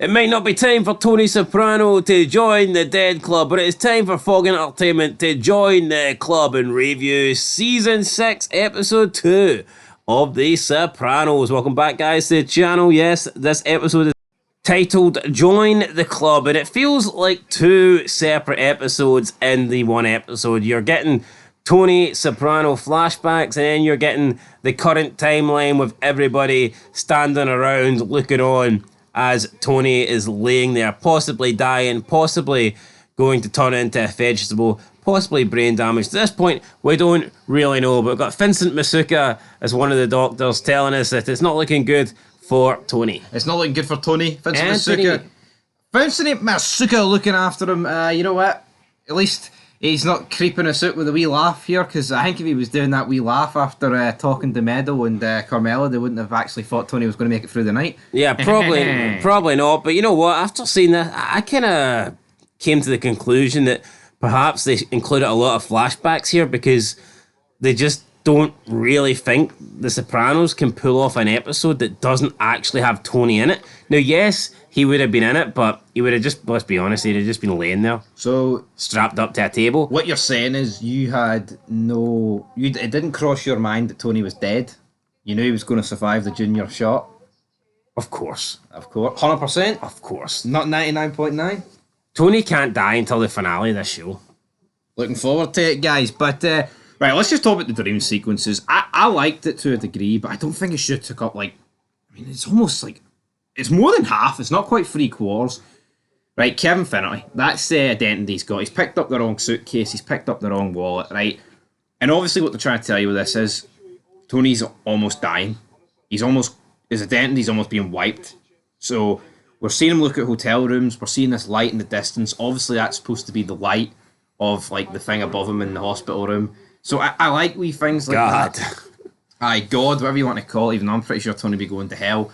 It might not be time for Tony Soprano to join the Dead Club, but it is time for Fog Entertainment to join the club and review Season 6, Episode 2 of The Sopranos. Welcome back, guys, to the channel. Yes, this episode is titled Join the Club, and it feels like two separate episodes in the one episode. You're getting Tony Soprano flashbacks, and then you're getting the current timeline with everybody standing around looking on as Tony is laying there, possibly dying, possibly going to turn into a vegetable, possibly brain damage. At this point, we don't really know, but we've got Vincent Masuka as one of the doctors telling us that it's not looking good for Tony. It's not looking good for Tony. Vincent Masuka looking after him. You know what? At least he's not creeping us out with a wee laugh here, because I think if he was doing that wee laugh after talking to Meadow and Carmella, they wouldn't have actually thought Tony was going to make it through the night. Yeah, probably not. But you know what? After seeing that, I kind of came to the conclusion that perhaps they included a lot of flashbacks here because they just don't really think The Sopranos can pull off an episode that doesn't actually have Tony in it. Now, yes, he would have been in it, but he would have just, let's be honest, he'd have just been laying there. So, strapped up to a table. What you're saying is it didn't cross your mind that Tony was dead. You knew he was going to survive the junior shot. Of course. 100%? Of course. Not 99.9? Tony can't die until the finale of this show. Looking forward to it, guys. But, right, let's just talk about the dream sequences. I liked it to a degree, but I don't think it should have took up, it's almost like, it's more than half. It's not quite 3/4. Right, Kevin Finnerty. That's the identity he's got. He's picked up the wrong suitcase. He's picked up the wrong wallet, right? And obviously what they're trying to tell you with this is Tony's almost dying. His identity's almost being wiped. So we're seeing him look at hotel rooms. We're seeing this light in the distance. Obviously that's supposed to be the light of, the thing above him in the hospital room. So I like wee things like that. Aye, God, whatever you want to call it, even though I'm pretty sure Tony will be going to hell.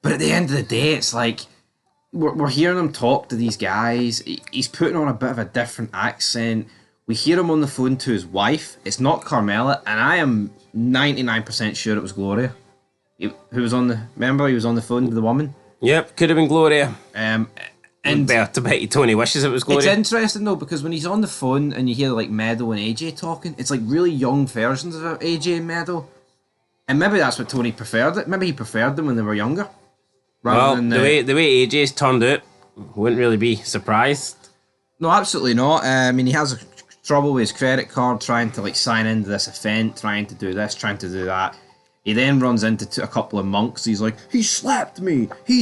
But at the end of the day, it's like, we're hearing him talk to these guys. He's putting on a bit of a different accent. We hear him on the phone to his wife. It's not Carmella, and I am 99% sure it was Gloria. Who was remember he was on the phone to the woman? Yep, could have been Gloria. And to bet you Tony wishes it was Gloria. It's interesting though, because when he's on the phone and you hear Meadow and AJ talking, it's like really young versions of AJ and Meadow. And maybe that's what Tony preferred it. Maybe he preferred them when they were younger. Well, the way AJ's turned out, wouldn't really be surprised. No, absolutely not. I mean, he has trouble with his credit card, trying to sign into this event, trying to do this, trying to do that. He then runs into a couple of monks. He's like, he slapped me. He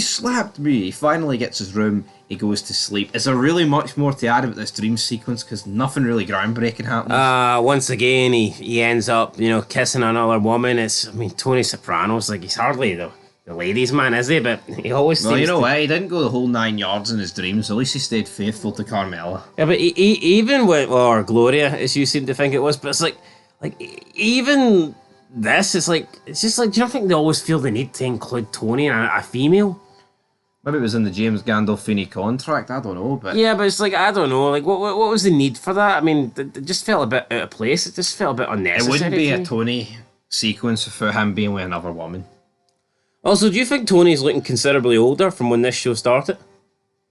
finally gets his room. He goes to sleep. Is there really much more to add about this dream sequence? Because nothing really groundbreaking happens. Once again, he ends up, kissing another woman. Tony Soprano's he's hardly the ladies' man, is he? But he always seems what? He didn't go the whole 9 yards in his dreams. So at least he stayed faithful to Carmella. Yeah, but even with, or Gloria, as you seem to think it was, but it's even this, it's just do you not think they always feel the need to include Tony and a female? Maybe it was in the James Gandolfini contract, I don't know. But yeah, but it's I don't know, what was the need for that? I mean, it just felt a bit out of place. It just felt a bit unnecessary. It wouldn't be a Tony sequence for him being with another woman. Also, do you think Tony's looking considerably older from when this show started?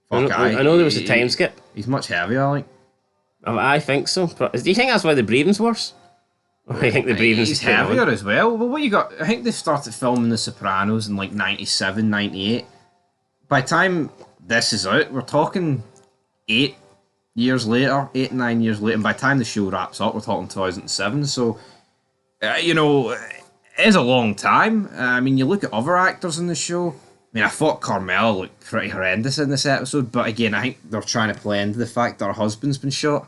I know there was a time skip. He's much heavier, I think so. Do you think that's why the breathing's worse? Or do you think the breathing's he's heavier as well? Well, what you got? I think they started filming The Sopranos in 97, 98. By the time this is out, we're talking 8 years later, 8, 9 years later. And by the time the show wraps up, we're talking 2007. So, it is a long time. You look at other actors in the show. I thought Carmella looked pretty horrendous in this episode, but again, I think they're trying to play into the fact that her husband's been shot.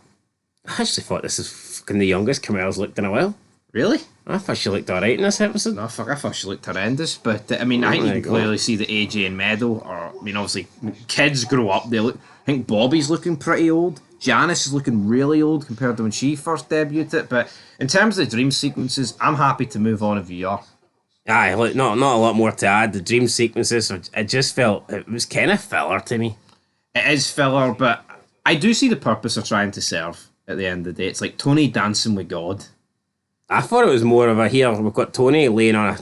I actually thought this is fucking the youngest Carmella's looked in a while. Really? I thought she looked alright in this episode. No, I thought she looked horrendous, but I think you can clearly see that AJ and Meadow obviously, kids grow up, they look. I think Bobby's looking pretty old. Janice is looking really old compared to when she first debuted. But in terms of the dream sequences, I'm happy to move on to VR. Aye, not a lot more to add. The dream sequences, it just felt, it was kind of filler to me. It is filler, but I do see the purpose of trying to serve at the end of the day. It's like Tony dancing with God. I thought it was more of we've got Tony laying on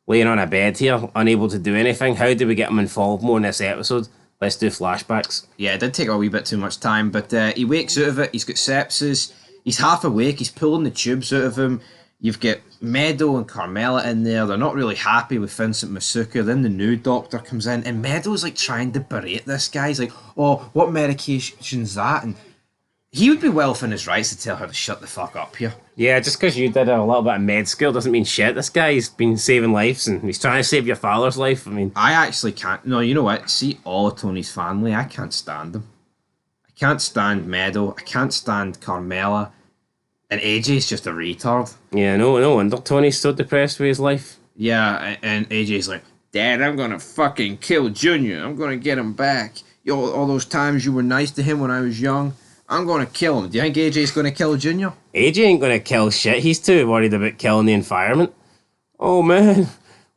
a bed here, unable to do anything. How do we get him involved more in this episode? Let's do flashbacks. Yeah, it did take a wee bit too much time, but he wakes out of it. He's got sepsis. He's half awake. He's pulling the tubes out of him. You've got Meadow and Carmela in there. They're not really happy with Vincent Masuka. Then the new doctor comes in, and Meadow's like trying to berate this guy. He's like, "Oh, what medication's that?" And he would be well within his rights to tell her to shut the fuck up here. Yeah, just because you did a little bit of med school doesn't mean shit. This guy's been saving lives, and he's trying to save your father's life. I mean, I actually can't. No, you know what? See, all of Tony's family, I can't stand them. I can't stand Meadow. I can't stand Carmela. And AJ's just a retard. yeah, no wonder Tony's so depressed with his life. Yeah, and AJ's like, Dad, I'm gonna fucking kill Junior. I'm gonna get him back. All those times you were nice to him when I was young, I'm gonna kill him. Do you think AJ's gonna kill Junior? AJ ain't gonna kill shit. He's too worried about killing the environment. Oh man,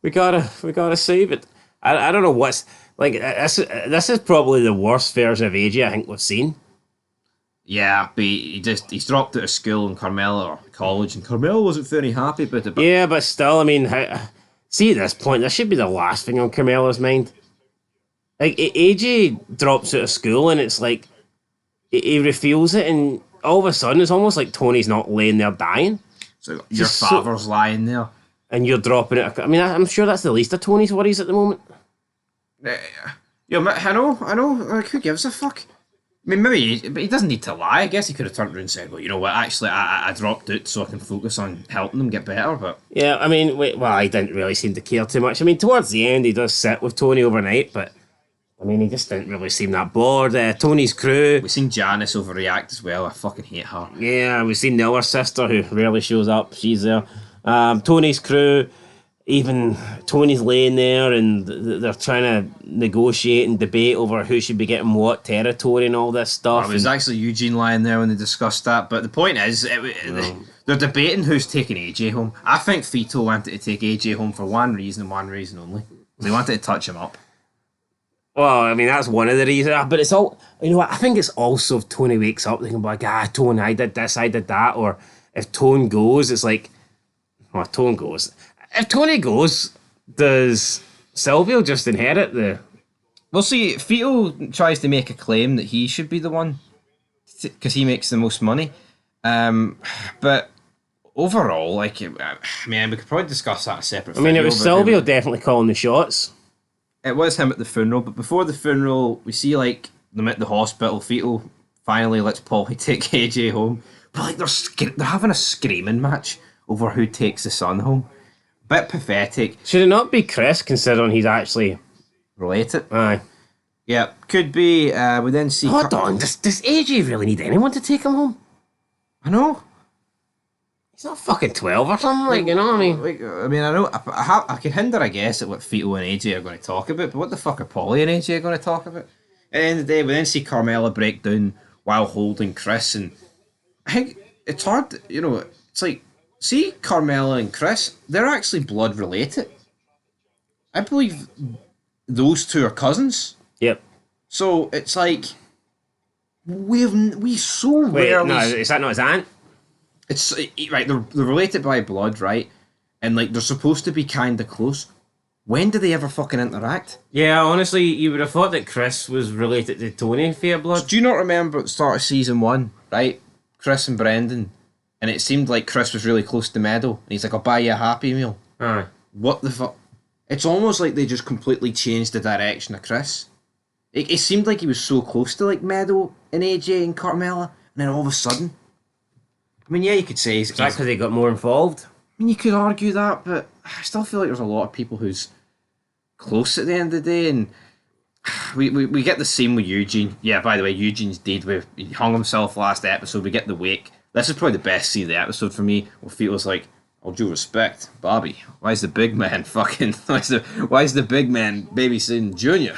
we gotta save it. I don't know what's like. This is probably the worst version of AJ I think we've seen. Yeah, but he's dropped out of school in Carmela or college, and Carmela wasn't very happy about it. But Yeah, but still, I mean, see at this point, this should be the last thing on Carmela's mind. Like AJ drops out of school, and it's like he reveals it, and all of a sudden, it's almost like Tony's not laying there dying. so your Just father's lying there. And you're dropping it. I mean, I'm sure that's the least of Tony's worries at the moment. Yeah, I know. Like, who gives a fuck? I mean, maybe, but he doesn't need to lie. I guess he could have turned around and said, well, you know what, actually, I dropped out so I can focus on helping them get better, but... Yeah, I mean, I didn't really seem to care too much. I mean, towards the end, he does sit with Tony overnight, but, I mean, he just didn't really seem that bored. Tony's crew... We've seen Janice overreact as well. I fucking hate her. Yeah, we've seen the other sister who rarely shows up. She's there. Tony's crew... Even Tony's laying there and they're trying to negotiate and debate over who should be getting what territory and all this stuff. It was actually Eugene lying there when they discussed that. But the point is, they're debating who's taking AJ home. I think Fito wanted to take AJ home for one reason and one reason only. They wanted to touch him up. Well, I mean, that's one of the reasons. But it's all, you know what, I think it's also if Tony wakes up, they can be like, Tony, I did this, I did that. Or if Tone goes, it's like, well, Tone goes. If Tony goes, does Silvio just inherit the... Well, see, Fito tries to make a claim that he should be the one because he makes the most money. But overall, like, I mean, we could probably discuss that separate. I mean, it was Silvio definitely calling the shots. It was him at the funeral, but before the funeral, we see, like, them at the hospital. Fito finally lets Paulie take AJ home. But, like, they're having a screaming match over who takes the son home. Bit pathetic. Should it not be Chris, considering he's actually related? Aye. Yeah, could be. We then see. Hold on, does AJ really need anyone to take him home? I know. He's not fucking 12 or something, like, you know what I mean? Like, I mean, I know. I can hinder, I guess, at what Fito and AJ are going to talk about, but what the fuck are Paulie and AJ going to talk about? At the end of the day, we then see Carmela break down while holding Chris, and I think it's hard, you know, it's like, see, Carmela and Chris, they're actually blood related. I believe those two are cousins. Yep. So it's like we so Wait, rarely. no, is that not his aunt? It's right. They're related by blood, right? And like they're supposed to be kind of close. When do they ever fucking interact? Yeah, honestly, you would have thought that Chris was related to Tony via blood. Do you not remember at the start of season 1, right? Chris and Brendan. And it seemed like Chris was really close to Meadow. And he's like, I'll buy you a Happy Meal. Aye. What the fuck? It's almost like they just completely changed the direction of Chris. It seemed like he was so close to like Meadow and AJ and Carmela. And then all of a sudden... I mean, yeah, you could say... Is that because they got more involved? I mean, you could argue that, but I still feel like there's a lot of people who's close at the end of the day. And we get the same with Eugene. Yeah, by the way, Eugene's dead. He hung himself last episode. We get the wake. This is probably the best scene of the episode for me, where Fito's like, all due respect, Bobby, why is the big man why is the big man babysitting Junior?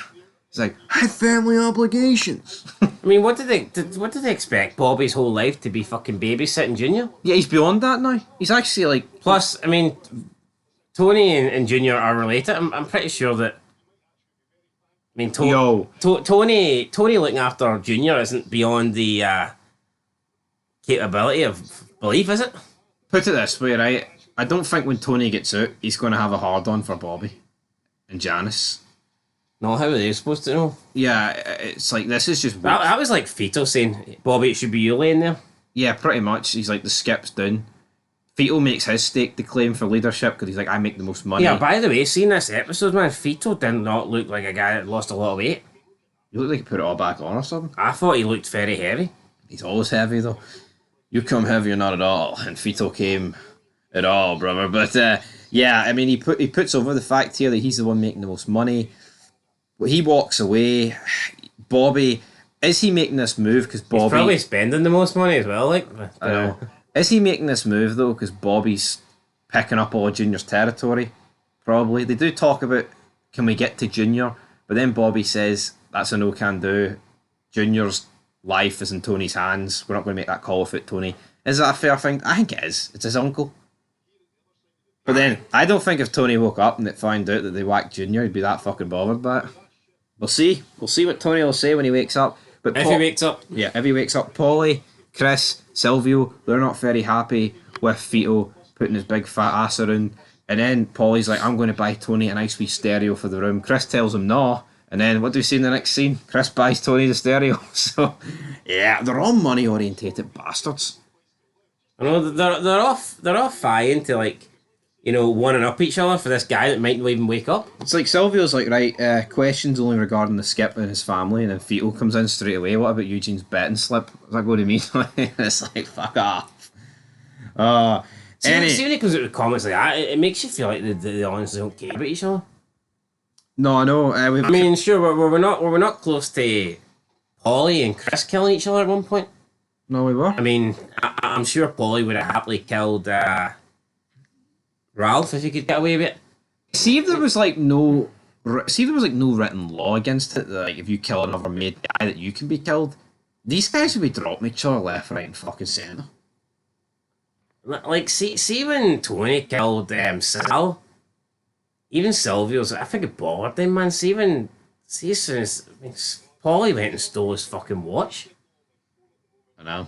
He's like, I have family obligations. I mean, what did they expect? Bobby's whole life to be fucking babysitting Junior? Yeah, he's beyond that now. He's actually like... Plus, I mean, Tony and Junior are related. I'm pretty sure that... I mean, Tony looking after Junior isn't beyond the... capability of belief, is it? Put it this way, right? I don't think when Tony gets out, he's going to have a hard-on for Bobby and Janice. No, how are they supposed to know? Yeah, it's like, this is just That was like Fito saying, Bobby, it should be you laying there. Yeah, pretty much. He's like, the skip's down. Fito makes his stake to claim for leadership because he's like, I make the most money. Yeah, by the way, seeing this episode, man, Fito did not look like a guy that lost a lot of weight. You look like he put it all back on or something. I thought he looked very heavy. He's always heavy though. You come heavier, not at all. And Fito came at all, brother. But yeah, I mean, he puts over the fact here that he's the one making the most money. He walks away. Bobby, is he making this move because Bobby? He's probably spending the most money as well. Like, I know. Is he making this move though because Bobby's picking up all Junior's territory? Probably. They do talk about, can we get to Junior? But then Bobby says that's a no can do. Junior's life is in Tony's hands. We're not going to make that call without Tony. Is that a fair thing? I think it is. It's his uncle. But then I don't think if Tony woke up and found out that they whacked Junior, he'd be that fucking bothered by it. We'll see. We'll see what Tony will say when he wakes up. But if he wakes up. Yeah, if he wakes up. Paulie, Chris, Silvio, they're not very happy with Fito putting his big fat ass around. And then Paulie's like, I'm going to buy Tony a nice wee stereo for the room. Chris tells him no. And then what do we see in the next scene? Chris buys Tony the stereo. So, yeah, they're all money orientated bastards. I know they're all fying to like, you know, one up each other for this guy that might not even wake up. It's like Silvio's like, right, questions only regarding the skip and his family, and then Fito comes in straight away. What about Eugene's betting slip? Is that what he means? It's like, fuck off. See when it comes out with comments like that, it makes you feel like they honestly don't care about each other. No, I know. I mean, sure, we're not close to Paulie and Chris killing each other at one point. No, we were. I mean, I'm sure Paulie would have happily killed Ralph if he could get away with it. See if there was like no written law against it. That, like, if you kill another made guy, that you can be killed. These guys would be dropping each other left, right, and fucking centre. Like, see when Tony killed Sal. Even Silvio's, I think it bothered him, man. See as soon as Paulie went and stole his fucking watch. I know.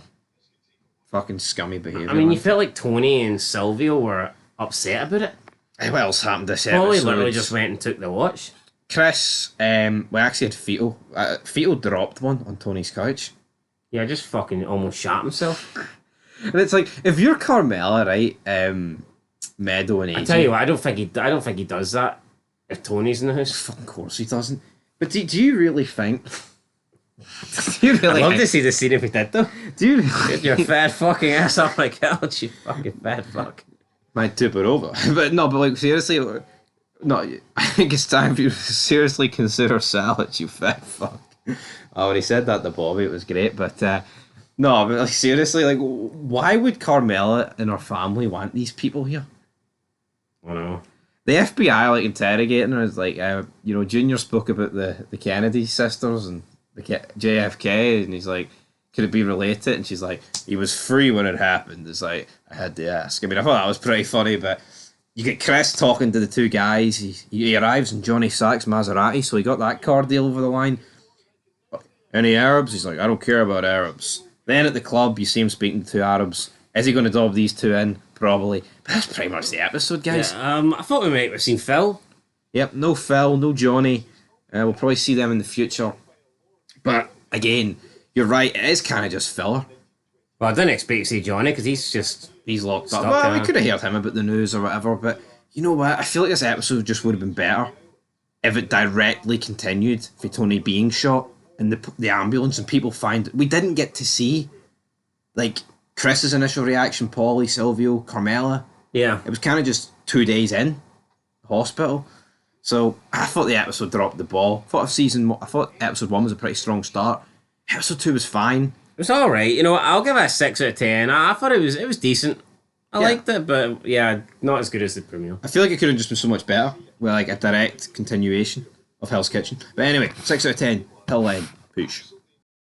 Fucking scummy behaviour. I mean, you felt like Tony and Silvio were upset about it. Hey, what else happened this Paulie episode? literally just went and took the watch. Chris, we actually had Fito. Fito dropped one on Tony's couch. Yeah, just fucking almost shot himself. And it's like, if you're Carmella, right, Meadow and AJ... I tell you what, I don't think he does that if Tony's in the house. Of course he doesn't. But do you really think... I'd love to see the scene if he did, though. Do you Get your fat fucking ass off my couch, you fucking fat fuck. Might tip it over. But no, but like, seriously, no, I think it's time for you to seriously consider salad, you fat fuck. I already said that to Bobby, it was great, but no, but like, seriously, like, why would Carmella and her family want these people here? I don't know. The FBI, like, interrogating her is like, you know, Junior spoke about the Kennedy sisters and the JFK, and he's like, could it be related? And she's like, he was free when it happened. It's like, I had to ask. I mean, I thought that was pretty funny, but you get Chris talking to the two guys. He arrives in Johnny Sack's Maserati, so he got that car deal over the line. Any Arabs? He's like, I don't care about Arabs. Then at the club, you see him speaking to two Arabs. Is he going to dob these two in? Probably. But that's pretty much the episode, guys. Yeah, I thought we might have seen Phil. Yep, no Phil, no Johnny. We'll probably see them in the future. But, again, you're right, it is kind of just filler. Well, I didn't expect to see Johnny because he's locked up. Well, we could have heard him about the news or whatever, but you know what? I feel like this episode just would have been better if it directly continued for Tony being shot in the ambulance and people find... We didn't get to see, like, Chris's initial reaction, Paulie, Silvio, Carmella. Yeah. It was kind of just 2 days in hospital. So I thought the episode dropped the ball. I thought episode 1 was a pretty strong start. Episode 2 was fine. It was alright. You know what? I'll give it a 6 out of 10. I thought it was decent. I liked it, but yeah, not as good as the premiere. I feel like it could have just been so much better with like a direct continuation of Hell's Kitchen. But anyway, 6 out of 10. Till then, push.